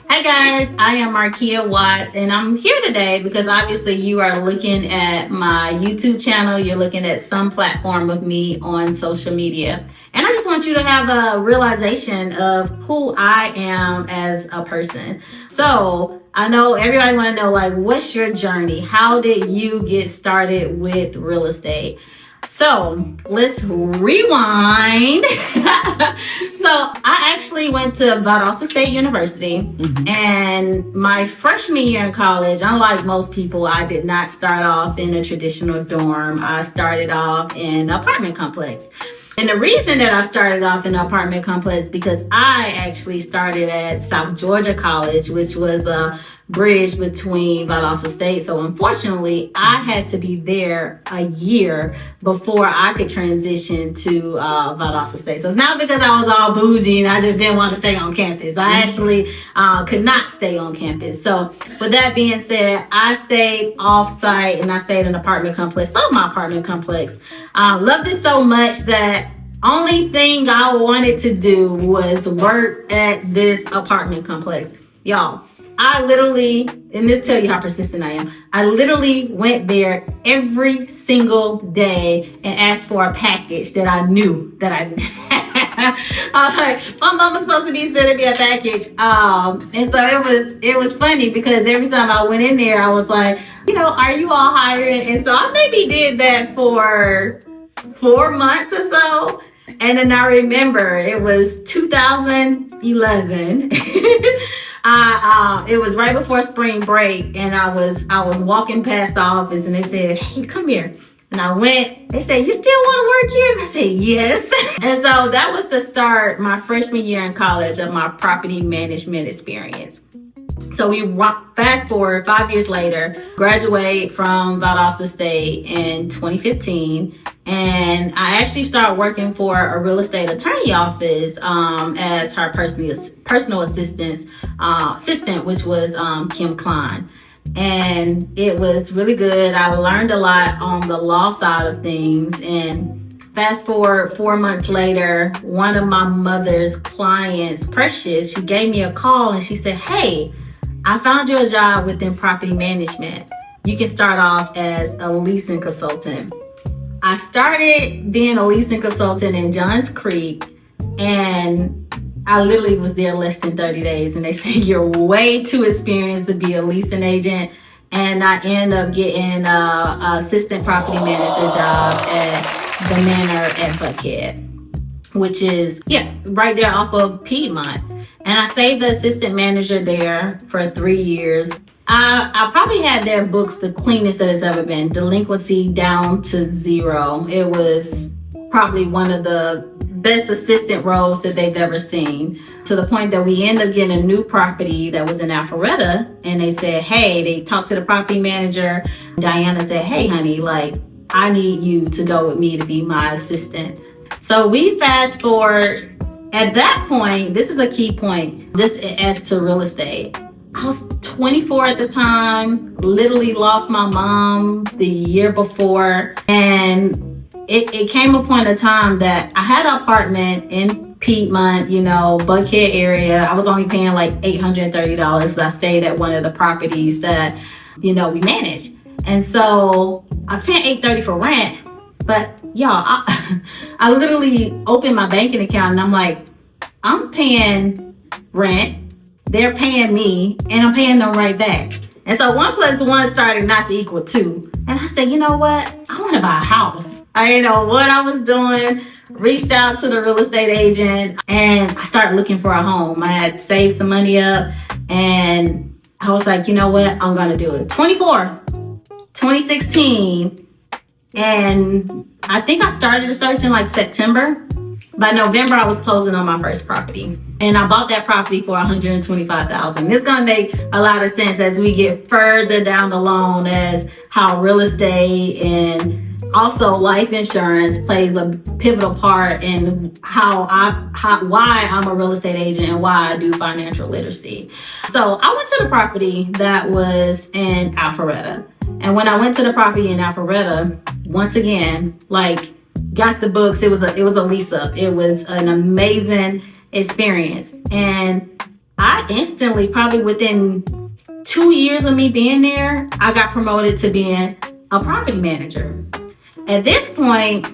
Hi guys, I am Marquia Watts and I'm here today because obviously you are looking at my YouTube channel, you're looking at some platform of me on social media. And I just want you to have a realization of who I am as a person. So I know everybody want to know, like, what's your journey? How did you get started with real estate? So let's rewind. So I actually went to Valdosta State University, and my freshman year in college, unlike most people, I did not start off in a traditional dorm. I started off in an apartment complex. And the reason that I started off in an apartment complex because I actually started at South Georgia College, which was a bridge between Valdosta State. So unfortunately, I had to be there a year before I could transition to Valdosta State. So it's not because I was all bougie and I just didn't want to stay on campus. I actually could not stay on campus. So with that being said, I stayed off site and I stayed in an apartment complex. Love my apartment complex. Loved it so much that only thing I wanted to do was work at this apartment complex. Y'all, I literally, and this tell you how persistent I am, I literally went there every single day and asked for a package that I knew that I I was like, my mama's supposed to be sending me a package. And so it was funny because every time I went in there, I was like, are you all hiring? And so I maybe did that for 4 months or so. And then I remember it was 2011. It was right before spring break, and I was walking past the office, and they said, "Hey, come here." And I went. They said, "You still want to work here?" And I said, "Yes." And so that was the start, my freshman year in college, of my property management experience. So we fast forward 5 years later, graduate from Valdosta State in 2015, and I actually started working for a real estate attorney office as her personal assistant, which was Kim Klein. And it was really good. I learned a lot on the law side of things. And fast forward 4 months later, one of my mother's clients, Precious, she gave me a call and she said, "Hey, I found you a job within property management. You can start off as a leasing consultant." I started being a leasing consultant in Johns Creek, and I literally was there less than 30 days. And they said, "You're way too experienced to be a leasing agent." And I ended up getting an assistant property manager job at the Manor at Buckhead, which is, right there off of Piedmont. And I stayed the assistant manager there for 3 years. I probably had their books the cleanest that it's ever been. Delinquency down to zero. It was probably one of the best assistant roles that they've ever seen, to the point that we ended up getting a new property that was in Alpharetta. And they said, hey, they talked to the property manager. Diana said, "Hey, honey, I need you to go with me to be my assistant." So we fast forward. At that point, this is a key point, just as to real estate. I was 24 at the time, literally lost my mom the year before. And it came a point of time that I had an apartment in Piedmont, Buckhead area. I was only paying like $830. I stayed at one of the properties that, we managed. And so I was paying $830 for rent. But y'all, I literally opened my banking account and I'm like, I'm paying rent, they're paying me, and I'm paying them right back. And so 1 + 1 started not to equal 2. And I said, you know what? I want to buy a house. I didn't know what I was doing. Reached out to the real estate agent and I started looking for a home. I had saved some money up and I was like, you know what? I'm going to do it. 2016. And I think I started the search in like September. By November, I was closing on my first property. And I bought that property for $125,000. It's going to make a lot of sense as we get further down the loan as how real estate and also life insurance plays a pivotal part in why I'm a real estate agent and why I do financial literacy. So I went to the property that was in Alpharetta. And when I went to the property in Alpharetta, once again, got the books. It was a lease up. It was an amazing experience. And I instantly, probably within 2 years of me being there, I got promoted to being a property manager. At this point,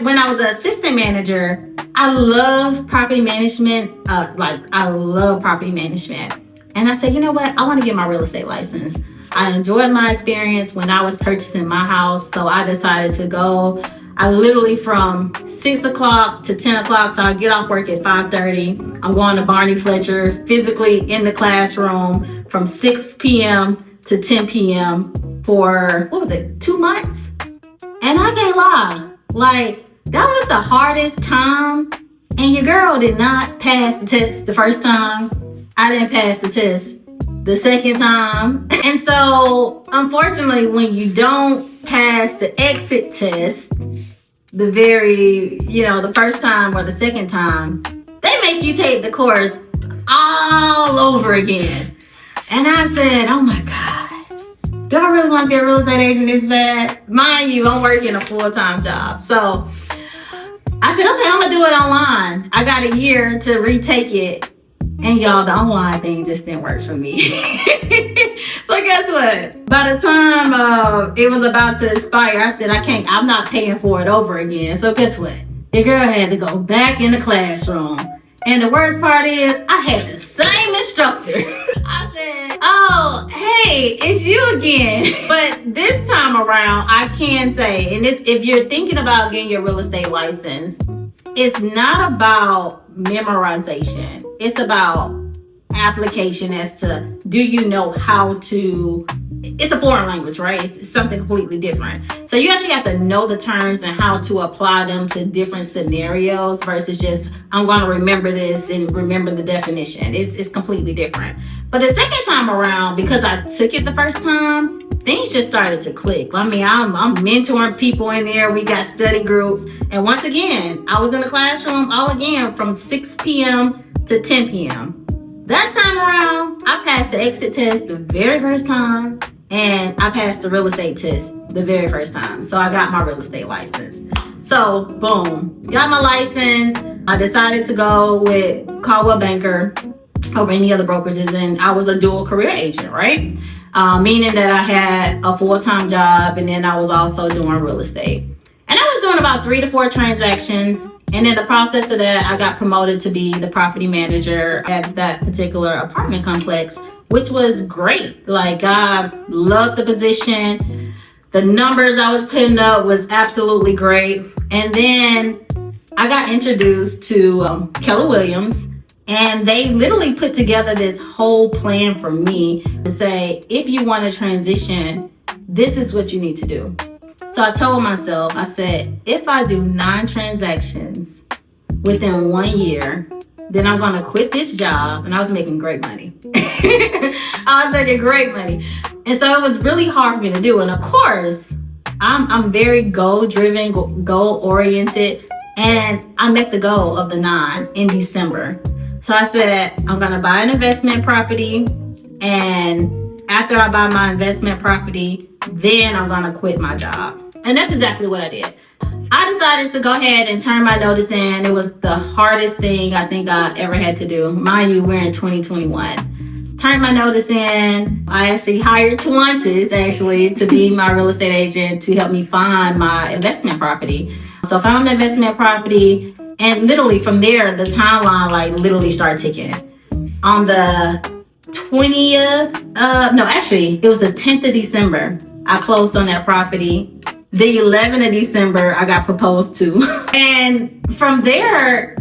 when I was an assistant manager, I love property management. I love property management. And I said, you know what? I want to get my real estate license. I enjoyed my experience when I was purchasing my house. So I decided to go. I literally from 6 o'clock to 10 o'clock. So I get off work at 5:30. I'm going to Barney Fletcher, physically in the classroom from 6 p.m. to 10 p.m. for, 2 months? And I can't lie. Like, that was the hardest time. And your girl did not pass the test the first time. I didn't pass the test the second time. And so, unfortunately, when you don't pass the exit test, the first time or the second time, they make you take the course all over again. And I said, oh my God, do I really want to be a real estate agent this bad? Mind you, I'm working a full-time job. So I said, okay, I'm going to do it online. I got a year to retake it. And y'all, the online thing just didn't work for me. So guess what? By the time it was about to expire, I said, I'm not paying for it over again. So guess what? Your girl had to go back in the classroom. And the worst part is, I had the same instructor. I said, oh, hey, it's you again. But this time around, I can say, and if you're thinking about getting your real estate license, it's not about memorization. It's about application as to, do you know how to, it's a foreign language, right? It's something completely different. So you actually have to know the terms and how to apply them to different scenarios versus just, I'm going to remember this and remember the definition. It's completely different. But the second time around, because I took it the first time, things just started to click. I mean, I'm mentoring people in there. We got study groups. And once again, I was in the classroom all again from 6 p.m. to 10 p.m. That time around, I passed the exit test the very first time, and I passed the real estate test the very first time. So I got my real estate license. So boom, got my license. I decided to go with Caldwell Banker over any other brokerages, and I was a dual career agent, right? Meaning that I had a full-time job, and then I was also doing real estate. And I was doing about 3 to 4 transactions. And in the process of that, I got promoted to be the property manager at that particular apartment complex, which was great. Like, I loved the position. The numbers I was putting up was absolutely great. And then I got introduced to Keller Williams, and they literally put together this whole plan for me to say, if you want to transition, this is what you need to do. So I told myself, I said, if I do 9 transactions within 1 year, then I'm going to quit this job. And I was making great money. I was making great money. And so it was really hard for me to do. And of course, I'm very goal-driven, goal-oriented. And I met the goal of the 9 in December. So I said, I'm going to buy an investment property. And after I buy my investment property, then I'm going to quit my job. And that's exactly what I did. I decided to go ahead and turn my notice in. It was the hardest thing I think I ever had to do. Mind you, we're in 2021. Turned my notice in. I actually hired Tawantis to be my real estate agent to help me find my investment property. So I found the investment property, and literally from there, the timeline literally started ticking. On the 20th, it was the 10th of December. I closed on that property. The 11th of December, I got proposed to. And from there,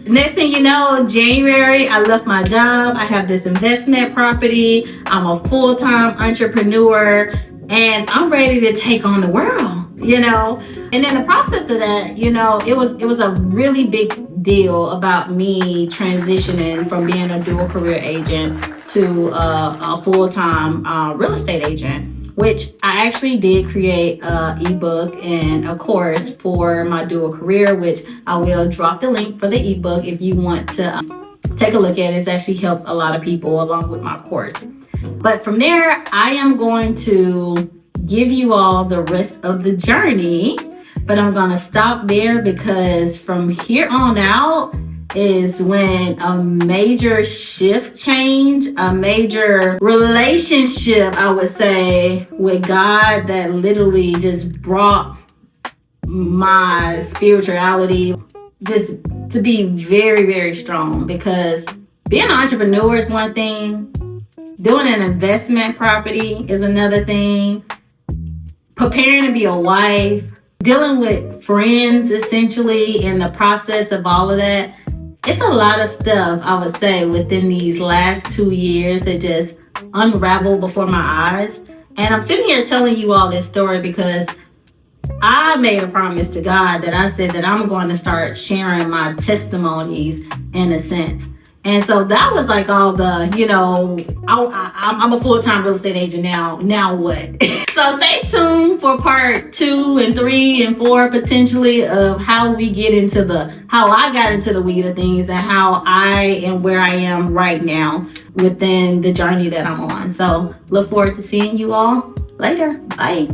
next thing you know, January, I left my job. I have this investment property. I'm a full-time entrepreneur, and I'm ready to take on the world, And in the process of that, it was a really big deal about me transitioning from being a dual career agent to a full-time real estate agent, which I actually did create an ebook and a course for my dual career, which I will drop the link for the ebook if you want to take a look at it. It's actually helped a lot of people along with my course. But from there, I am going to give you all the rest of the journey, but I'm going to stop there because from here on out, is when a major shift change, a major relationship, I would say, with God that literally just brought my spirituality just to be very, very strong. Because being an entrepreneur is one thing, doing an investment property is another thing, preparing to be a wife, dealing with friends essentially in the process of all of that. It's a lot of stuff, I would say, within these last 2 years that just unraveled before my eyes. And I'm sitting here telling you all this story because I made a promise to God that I said that I'm going to start sharing my testimonies in a sense. And so that was like all the, I'm a full-time real estate agent now. Now what? So stay tuned for part 2 and 3 and 4 potentially of how we get into how I got into the weed of things and how I am where I am right now within the journey that I'm on. So look forward to seeing you all later. Bye.